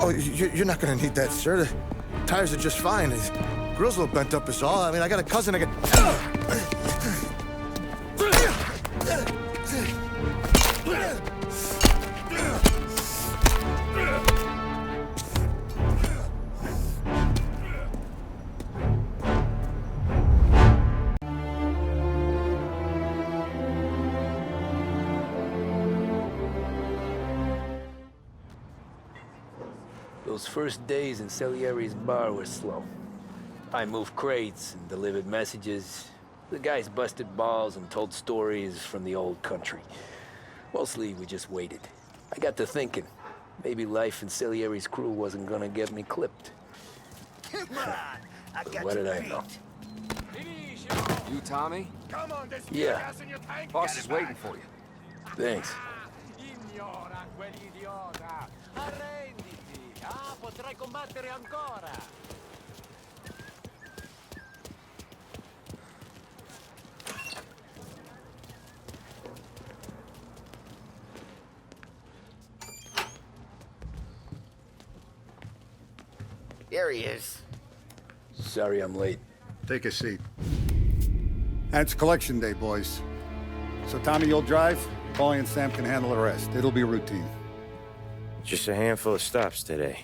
Oh, you're not gonna need that, sir. The tires are just fine. His grill's a little bent up is all. I mean, I got a cousin that Those first days in Salieri's bar were slow. I moved crates and delivered messages. The guys busted balls and told stories from the old country. Mostly, we just waited. I got to thinking, maybe life in Salieri's crew wasn't gonna get me clipped. Come on, I got What did I know? You, Tommy? Come on, there's Yeah. gas in your tank. Boss Get is it waiting back. for you. Thanks. Ignora quell'idiota! Arrenditi! Ah, potrai combattere ancora! There he is. Sorry I'm late. Take a seat. And it's collection day, boys. So Tommy, you'll drive. Paulie and Sam can handle the rest. It'll be routine. Just a handful of stops today.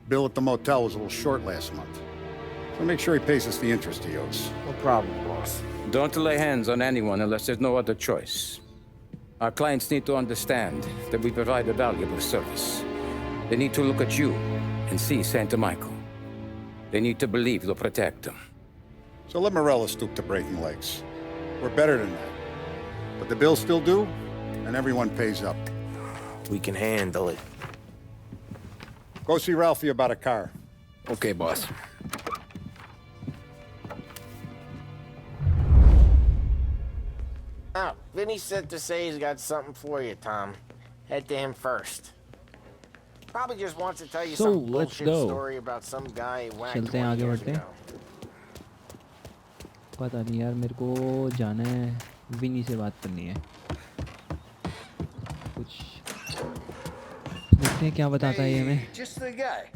Bill at the motel was a little short last month. So make sure he pays us the interest he owes. No problem, boss. Don't lay hands on anyone unless there's no other choice. Our clients need to understand that we provide a valuable service. They need to look at you and see Santa Michael. They need to believe you'll protect them. So let Morella stoop to breaking legs. We're better than that. But the bills still due, and everyone pays up. We can handle it. Go see Ralphie about a car. Okay, boss. Oh, Vinny said to say he's got something for you, Tom. Head to him first. Probably just wants to tell you So, some let's bullshit go. story about some guy who whacked चलते हैं 20 आगे years बढ़ते हैं। ago. पता नहीं यार, मेरे को जाना है, विनी से बात करनी है कुछ। देखते हैं क्या बताता है ये हमें। Just the guy.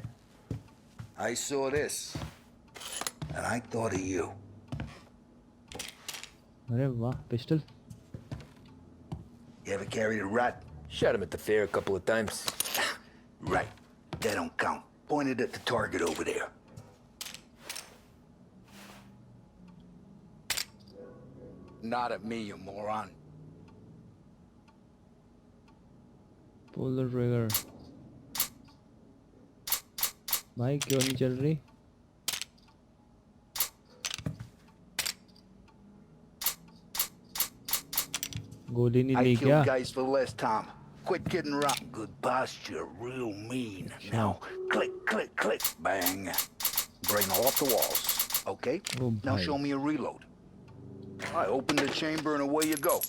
I saw this, and I thought of you. अरे वाह, pistol. You ever carried a rat? Shot him at the fair a couple of times. Right. That don't count. Pointed at the target over there. Not at me, you moron. Pull the trigger। भाई क्यों नहीं चल रही? गोली नहीं I Lee killed क्या? guys for less, Tom. Quit getting rotten. Good posture, real mean. Now, click, click, click, bang. Bring them off the walls, okay? Oh, Now bhai. show me a reload. I open the chamber and away you go.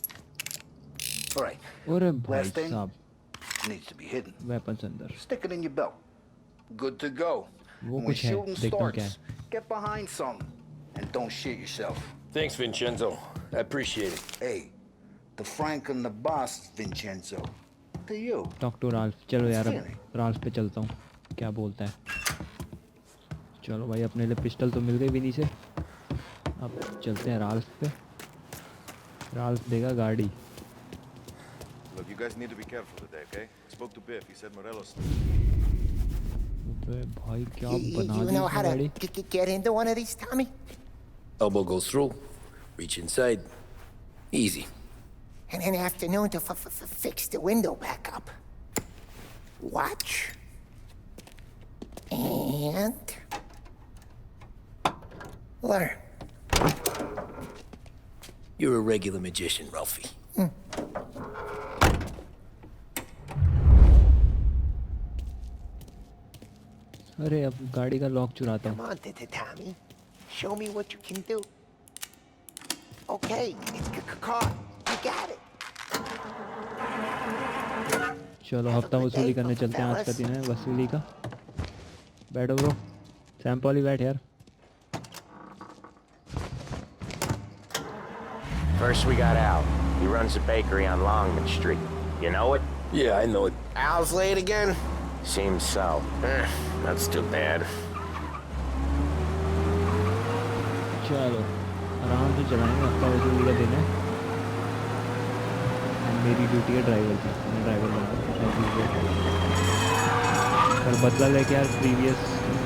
All right, अरे भाई last thing साहब, needs to be hidden. weapons अंदर। Stick it in your belt. Good to go. वो When कुछ है, shooting देखता हूँ क्या starts, है। get behind something and don't shit yourself. Thanks, Vincenzo. I appreciate it. Hey, the Frank and the boss, Vincenzo. To you. Talk to Ralph. चलो यार, अब राल्फ पे चलता हूँ, क्या बोलता है। चलो भाई, अपने लिए पिस्टल तो मिल गई विनी से। अब चलते हैं राल्फ पे। राल्फ देगा गाड़ी। Look, you guys need to be careful today, okay? I spoke to Biff. He said Morelos. अबे भाई क्या You बना दी know how इसने to गाड़ी। get into one of these, Tommy? Elbow goes through. Reach inside. Easy. And in the afternoon to fix the window back up. Watch. And learn. You're a regular magician, Ralphie. अरे अब गाड़ी का lock चुराता Come हूँ। on, Tommy. Show me what you can do. Okay, it's caught. You got it. चलो हफ्ता वसूली करने चलते हैं। आज का दिन है वसूली का। बैठो ब्रो। सैम पॉली बैठ यार। First we got Al. He runs a bakery on Longman Street. You know it? Yeah, I know it. Al's late again? Seems so. That's too bad. चलो आराम से चलाएंगे, हफ्ता वसूली का दिन है। मेरी ड्यूटी है ड्राइवर की, मैं ड्राइवर बना पर बदला लेके यार प्रीवियस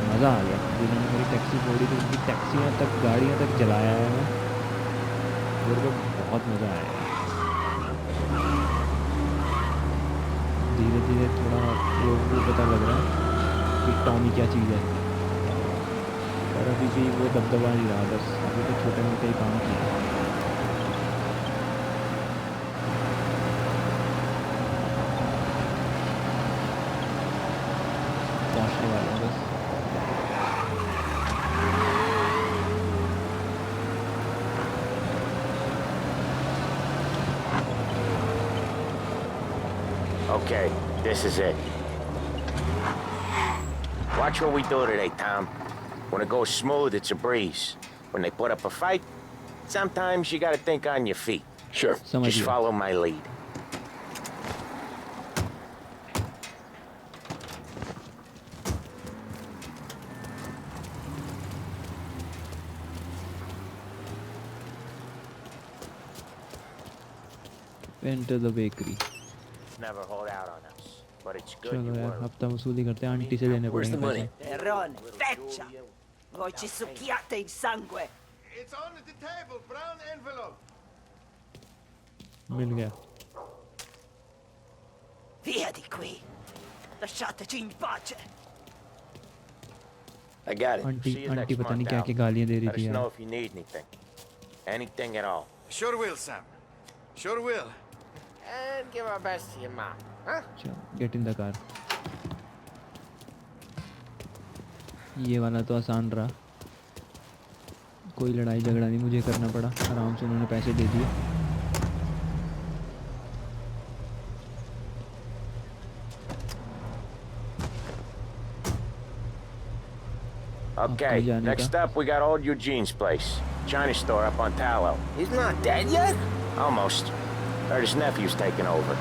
मज़ा आ गया। जिन्होंने मेरी टैक्सी फोड़ी थी उनकी टैक्सियाँ तक गाड़ियाँ तक जलाया है मैं, मेरे को बहुत मज़ा आया। धीरे धीरे थोड़ा लोगों को पता लग रहा है कि टॉमी क्या चीज़ है, पर अभी भी वो दबदबा नहीं रहा, बस अभी तो छोटे मोटे ही काम किए। पहुँचने वाले हैं बस। Okay, this is it. Watch what we do today, Tom. When it goes smooth, it's a breeze. When they put up a fight, sometimes you gotta think on your feet. Sure. Just follow my lead. Enter the bakery. Never hold out on us, but it's good चलो you यार were. हफ्ता वसूली करते हैं, aunty से लेने Where's the पड़ेंगे money? पैसे। Terrone, feccia! Voi ci succhiate il sangue! It's on the table, brown envelope. मिल गया। Via di qui! Lasciateci in pace! I got it. Aunty See you aunty next पता नहीं month, क्या Al. क्या गालियाँ दे रही Let थी us know यार। if you need anything. Anything at all. Sure will, Sam. Sure will. And give our best to your mom, huh? चलो get in the car. ये वाला तो आसान रहा, कोई लड़ाई झगड़ा नहीं मुझे करना पड़ा, आराम से उन्होंने पैसे दे दिए। Okay, next up we got old Eugene's place. China store up on Tallow. He's not dead yet? Almost. Heard his nephew's taking over.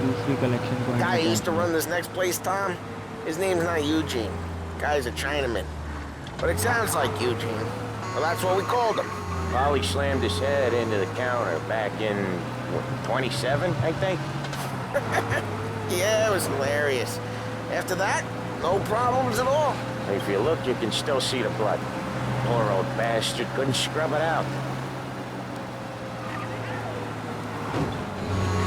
दूसरी कलेक्शन को Guy who used to run this next place, Tom? His name's not Eugene. Guy's a Chinaman. But it sounds like Eugene. Well, that's what we called him. Polly slammed his head into the counter back in, what, 27, I think? Yeah, it was hilarious. After that, no problems at all. If you look, you can still see the blood. Poor old bastard couldn't scrub it out.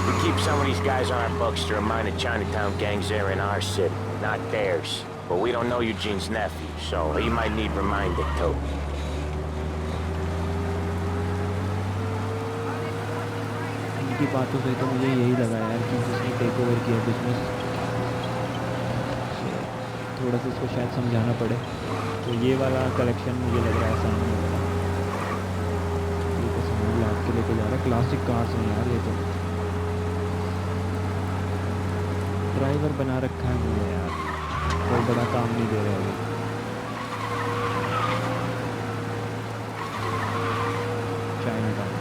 We keep some of these guys on our books to remind the Chinatown gangs they're in our city, not theirs. But we don't know Eugene's nephew, so he might need reminding too. उनकी बातों से तो मुझे यही लगा यार कि जिसने टेक ओवर किया बिजनेस, थोड़ा सा इसको शायद समझाना पड़े। तो ये वाला कलेक्शन मुझे लग रहा है आसान नहीं होगा। ये तो सामान लाद के लेके जा रहा है, क्लासिक कार्स हैं यार ये तो। ड्राइवर बना रखा है मुझे यार, कोई बड़ा काम नहीं दे रहे अभी। चाइना टाउन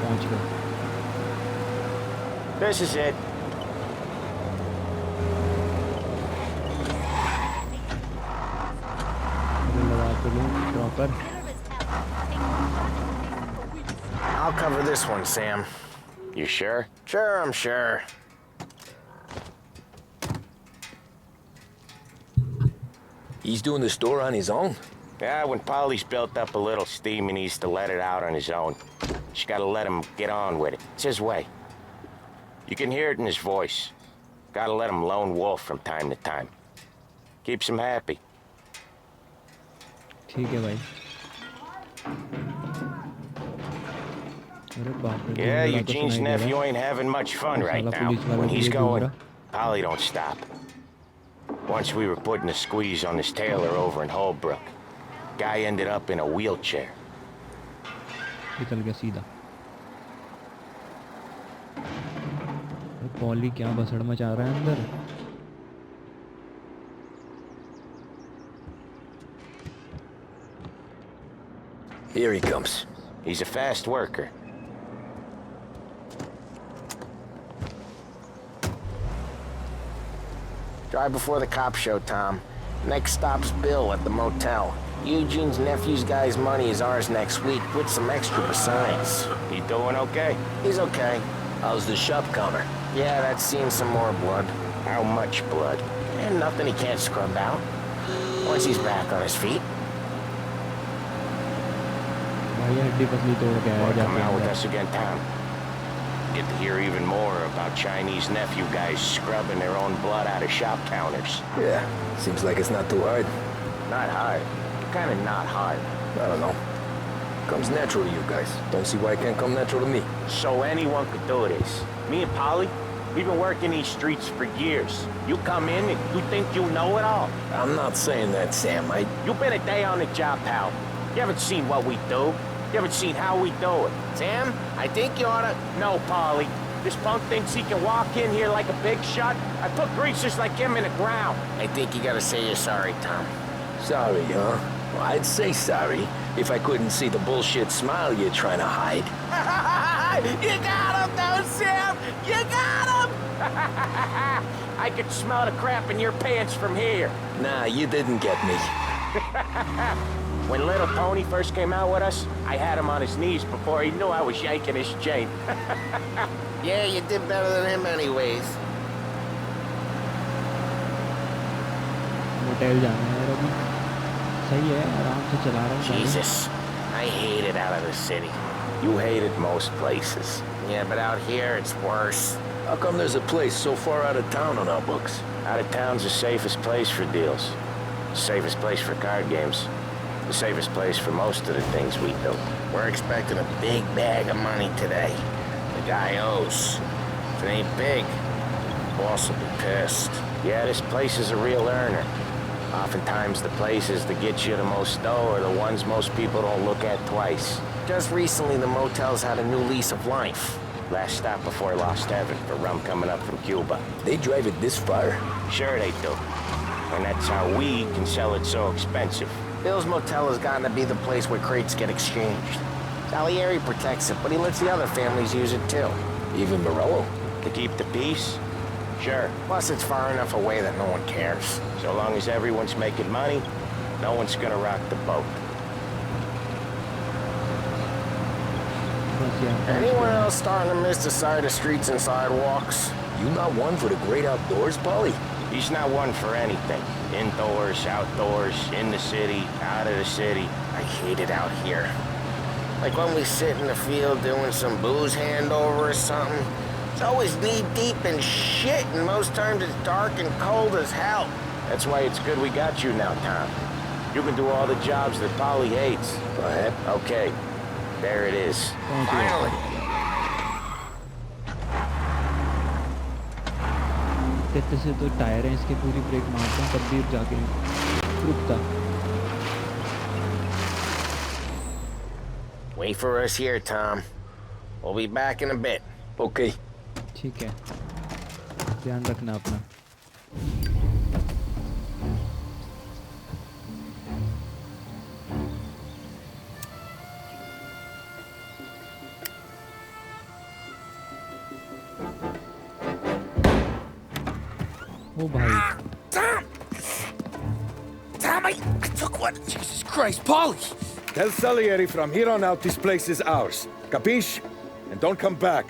पहुंच गए। This is it. लगा तो लूँ proper. I'll cover this one, Sam. You sure? Sure, I'm sure. He's doing the store on his own? Yeah, when Polly's built up a little steam, he needs to let it out on his own. Just gotta let him get on with it. It's his way. You can hear it in his voice. Gotta let him lone wolf from time to time. Keeps him happy. ठीक है भाई। अरे बाप रे, Yeah, दूर वाला तो Eugene's सुनाई दे रहा nephew है। ain't having much fun right साला now. पुलिस वाला When भी he's ये going, दूसरा। Polly don't stop. Once we were putting a squeeze on this tailor over in Holbrook. Guy ended up in a wheelchair. निकल गया सीधा। Poly क्या बसड़ मचा रहा है अंदर। Here he comes. He's a fast worker. Drive before the cops show, Tom. Next stop's Bill at the motel. Eugene's nephew's guy's money is ours next week, with some extra besides. He doing okay? He's okay. How's the shop counter? Yeah, that's seen some more blood. How much blood? And nothing he can't scrub out. Once he's back on his feet. भाई हड्डी पसली तोड़ के आया Wanna come out with जाके us again, Tom? Get to hear even more about Chinese nephew guys scrubbing their own blood out of shop counters. Yeah, seems like it's not too hard. Not hard. Kinda not hard. I don't know. Comes natural to you guys. Don't see why it can't come natural to me. So anyone could do this. Me and Polly, we've been working these streets for years. You come in and you think you know it all. I'm not saying that, Sam. You've been a day on the job, pal. You haven't seen what we do. You haven't seen how we do it. Sam, I think you oughta... No, Polly. This punk thinks he can walk in here like a big shot. I put greasers like him in the ground. I think you gotta say you're sorry, Tom. Sorry, huh? Well, I'd say sorry if I couldn't see the bullshit smile you're trying to hide. You got him, though, Sam! You got him! I could smell the crap in your pants from here. Nah, you didn't get me. When little Tony first came out with us, I had him on his knees before he knew I was yanking his chain. Yeah, you did better than him anyways. Motel जाना है यार अभी सही है आराम से चला रहा हूँ Jesus, I hate it out of the city. You hate it most places. Yeah, but out here it's worse. How come there's a place so far out of town on our books? Out of town's the safest place for deals. The safest place for card games. The safest place for most of the things we do. We're expecting a big bag of money today. The guy owes. If it ain't big, the boss will be pissed. Yeah, this place is a real earner. Oftentimes the places that get you the most dough are the ones most people don't look at twice. Just recently the motel's had a new lease of life. Last stop before Lost Heaven for rum coming up from Cuba. They drive it this far? Sure they do. And that's how we can sell it so expensive. Bill's Motel has gotten to be the place where crates get exchanged. Salieri protects it, but he lets the other families use it too. Even Morello? To keep the peace? Sure. Plus it's far enough away that no one cares. So long as everyone's making money, no one's gonna rock the boat. Anyone else starting to miss the side of streets and sidewalks? You not one for the great outdoors, Polly? He's not one for anything. Indoors, outdoors, in the city, out of the city. I hate it out here. Like when we sit in the field doing some booze handover or something. It's always knee-deep in shit, and most times it's dark and cold as hell. That's why it's good we got you now, Tom. You can do all the jobs that Polly hates. Go ahead. Okay. There it is. Finally. कहते से तो tyre हैं इसके पूरी break मारते हैं तब भी जाके रुकता Wait for us here, Tom. We'll be back in a bit. Okay. ठीक है ध्यान रखना अपना ओ भाई Tommy, I took one. Jesus Christ, Polly! Tell Salieri from here on out this place is ours. Capiche? And don't come back,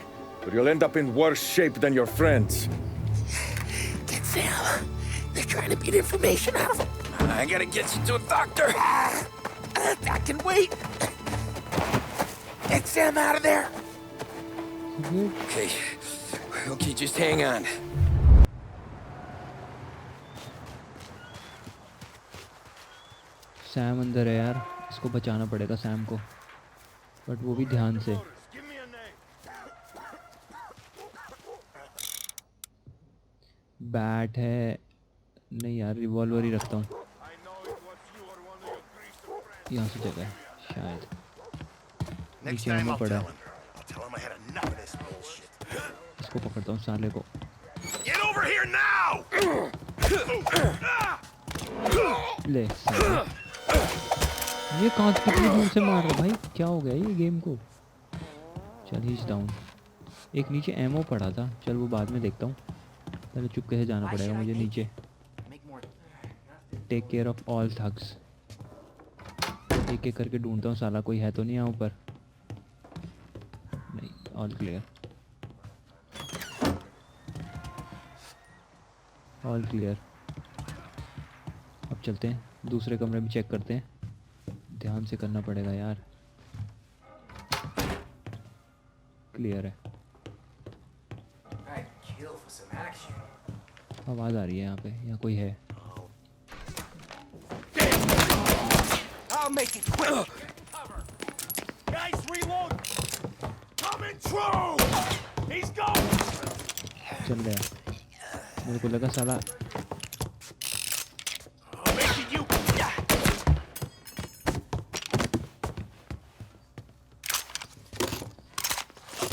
or you'll end up in worse shape than your friends. Get Sam. They're trying to beat information out of him. I gotta get you to a doctor. I can wait. Get Sam out of there. Okay. Okay, just hang on. Sam अंदर है यार इसको बचाना पड़ेगा Sam को but वो भी ध्यान से बैट है नहीं यार रिवॉल्वर ही रखता हूँ यहाँ से जगह है शायद नीचे आना पड़ा है इसको पकड़ता हूँ साले को ले ये कहाँ से कितनी दूर से मार रहा भाई, क्या हो गया ये गेम को। चल हीच डाउन। एक नीचे एमओ पड़ा था, चल वो बाद में देखता हूँ, पहले चुपके से जाना पड़ेगा मुझे नीचे। Take care of all thugs. एक एक करके ढूंढता हूँ, साला कोई है तो नहीं यहाँ ऊपर। नहीं, ऑल क्लियर, ऑल क्लियर। अब चलते हैं दूसरे कमरे में चेक करते हैं, ध्यान से करना पड़ेगा यार। क्लियर है। आवाज़ आ रही है यहाँ पे, यहाँ कोई है। चल गया, मेरे को लगा साला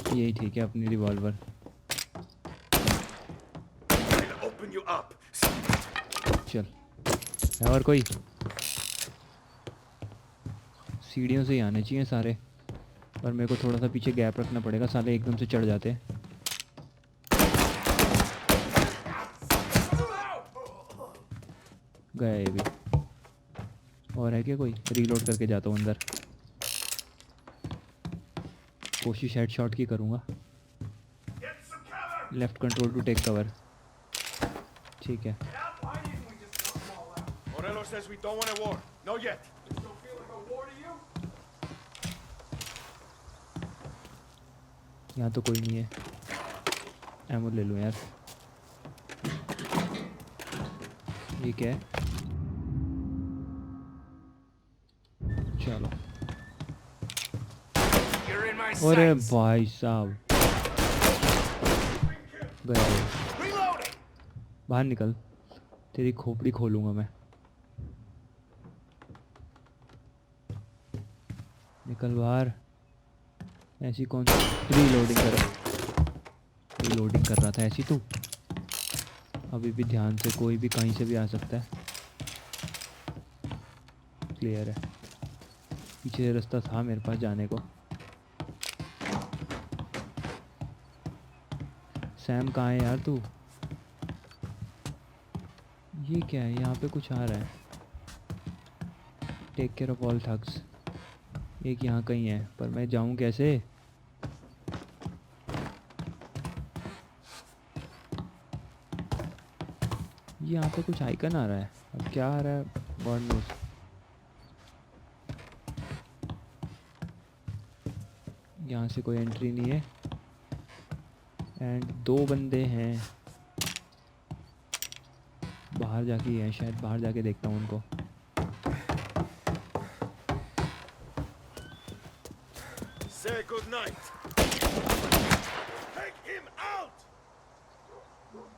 यही ठीक है, अपनी रिवॉल्वर। चल है और कोई? सीढ़ियों से ही आने चाहिए सारे, पर मेरे को थोड़ा सा पीछे गैप रखना पड़ेगा, साले एकदम से चढ़ जाते हैं। गया ये भी। और है क्या कोई? रीलोड करके जाता हूँ अंदर, कोशिश हेडशॉट की करूँगा। Left control to take cover. ठीक है। यहाँ तो कोई नहीं है, एमो ले लूँ यार। ये क्या है? चलो। अरे भाई साहब, गया बाहर निकल, तेरी खोपड़ी खोलूंगा मैं। निकल बाहर। ऐसी कौन सी रीलोडिंग कर रहा था ऐसी तू? अभी भी ध्यान से, कोई भी कहीं से भी आ सकता है। क्लियर है, पीछे रास्ता था मेरे पास जाने को। सैम कहाँ है यार तू? ये क्या है? यहाँ पे कुछ आ रहा है। Take care of all thugs. एक यहाँ कहीं है, पर मैं जाऊँ कैसे? यहाँ पे कुछ आइकन आ रहा है, अब क्या आ रहा है गॉड नोस। यहाँ से कोई एंट्री नहीं है, एंड 2 बंदे हैं बाहर जाके हैं, शायद बाहर जाके देखता हूँ उनको। Say good night. Take him out.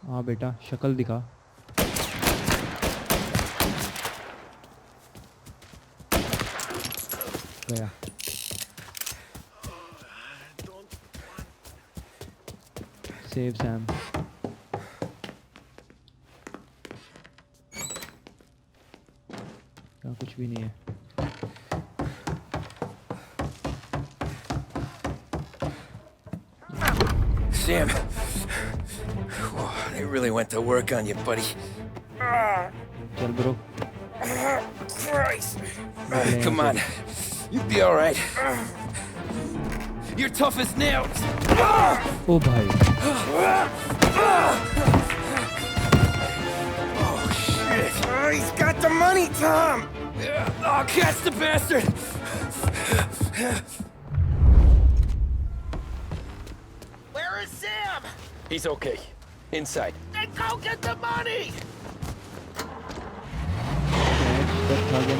हाँ बेटा, शक्ल दिखा। गया। Save Sam. यहाँ कुछ भी नहीं है। Sam, they really went to work on you, buddy. चल bro. Christ. Come on, you'll be all right. You're tough as nails. ओ भाई। Oh shit! He's got the money, Tom. Oh, catch the bastard! Where is Sam? He's okay. Inside. Then go get the money!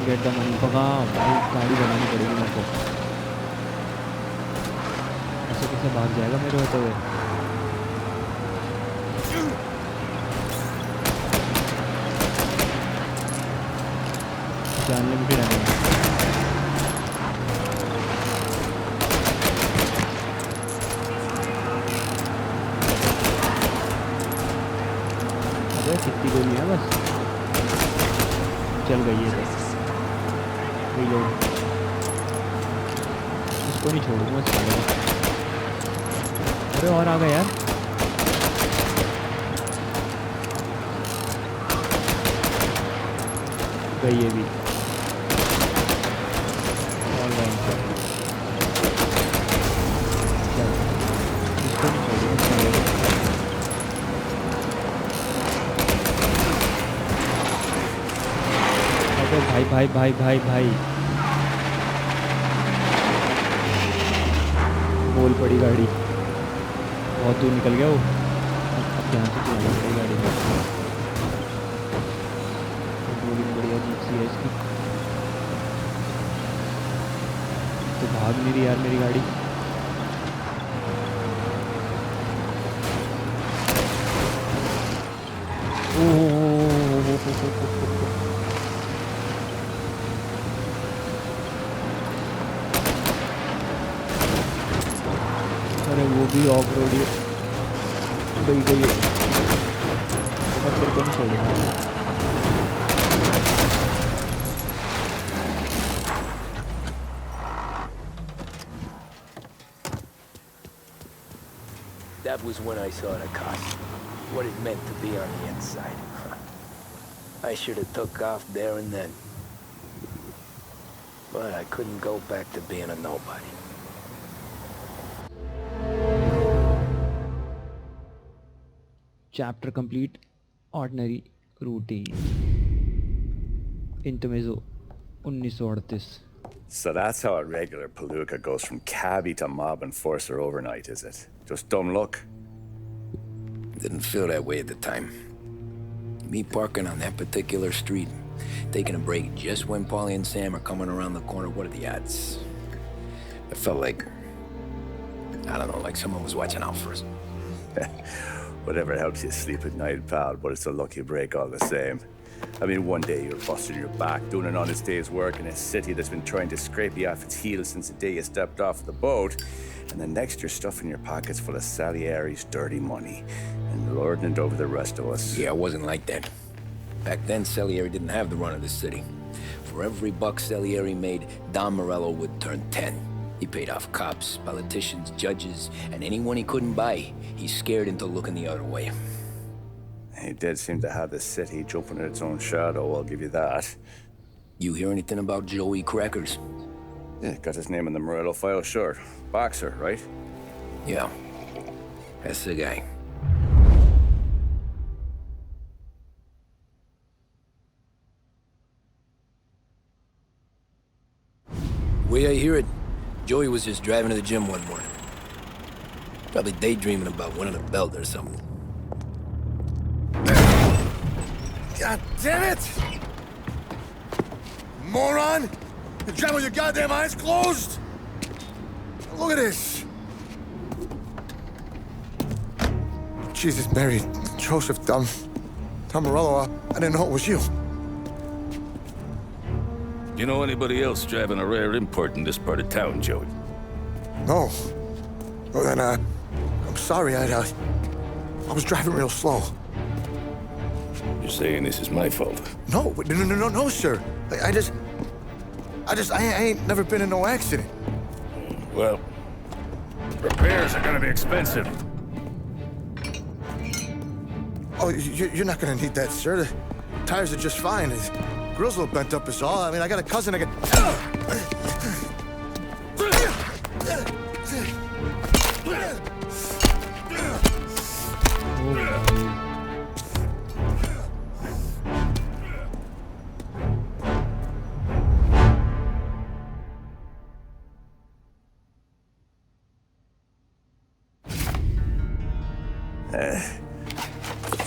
Get the money. भाई गाड़ी बनानी पड़ेगी मेरे को। ऐसे कैसे भाग जाएगा मेरे होते हुए? जानने में भी रहेगा। अबे कितनी गोली है बस। चल गई है तो। रीलोड। इसको नहीं छोड़ूंगा साले को। अरे और आ गए यार। गई ये भी। और गए चल, इसको नहीं छोड़ूंगा साले को। अबे भाई भाई भाई भाई भाई, बोल पड़ी गाड़ी, बहुत दूर निकल गया वो। अब ध्यान से चलाना पड़ी गाड़ी में। बोलिंग बड़ी अजीब सी है इसकी, तो भाग नहीं रही यार मेरी गाड़ी। अरे वो भी ऑफ रोड ही गई गई है, और तेरे को नहीं छोड़ूंगा। That was when I saw the cost. What it meant to be on the inside. I should have took off there and then. But I couldn't go back to being a nobody. Chapter complete. Ordinary routine. Intermezzo 1938. So that's how a regular palooka goes from cabbie to mob enforcer overnight, is it? Just dumb luck? Didn't feel that way at the time. Me parking on that particular street, taking a break just when Paulie and Sam are coming around the corner, what are the odds? It felt like, I don't know, like someone was watching out for us. Whatever helps you sleep at night, pal, but it's a lucky break all the same. I mean, one day you're busting your back, doing an honest day's work in a city that's been trying to scrape you off its heels since the day you stepped off the boat, and the next you're stuffing your pockets full of Salieri's dirty money and lording it over the rest of us. Yeah, it wasn't like that. Back then, Salieri didn't have the run of the city. For every buck Salieri made, Don Morello would turn 10. He paid off cops, politicians, judges, and anyone he couldn't buy, he scared into looking the other way. He did seem to have the city jumping at its own shadow, I'll give you that. You hear anything about Joey Crackers? Yeah, got his name in the Morello file, sure. Boxer, right? Yeah, that's the guy. Way I hear it, Joey was just driving to the gym one morning. Probably daydreaming about winning a belt or something. God damn it! Moron! You drive with your goddamn eyes closed! Look at this! Jesus, Mary, Joseph, Tom Morello, I didn't know it was you. You know anybody else driving a rare import in this part of town, Joey? No. Well then, I'm sorry, I was driving real slow. You're saying this is my fault? No, sir. I ain't never been in no accident. Well, repairs are gonna be expensive. Oh, you're not gonna need that, sir. The tires are just fine. The grill's a little bent up is all. I mean, I got a cousin I can...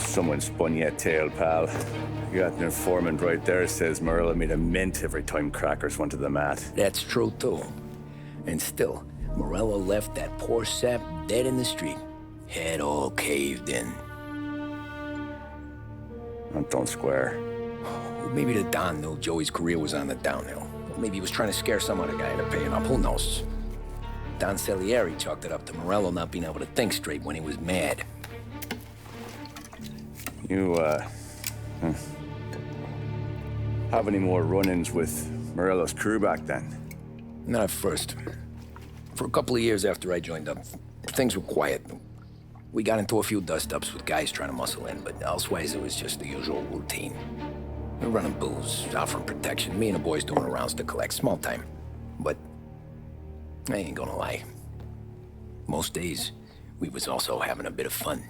Someone spun you a tail, pal. You got an informant right there says Morello made a mint every time Crackers went to the mat. That's true, too. And still, Morello left that poor sap dead in the street. Head all caved in. Don't square. Well, maybe the Don knew Joey's career was on the downhill. Or maybe he was trying to scare some other guy into paying up. Who knows? Don Salieri chalked it up to Morello not being able to think straight when he was mad. You, have any more run-ins with Morello's crew back then? Not at first. For a couple of years after I joined up, things were quiet. We got into a few dust-ups with guys trying to muscle in, but elsewise it was just the usual routine. We're running booze, offering protection, me and the boys doing rounds to collect, small time. But I ain't gonna lie. Most days, we was also having a bit of fun.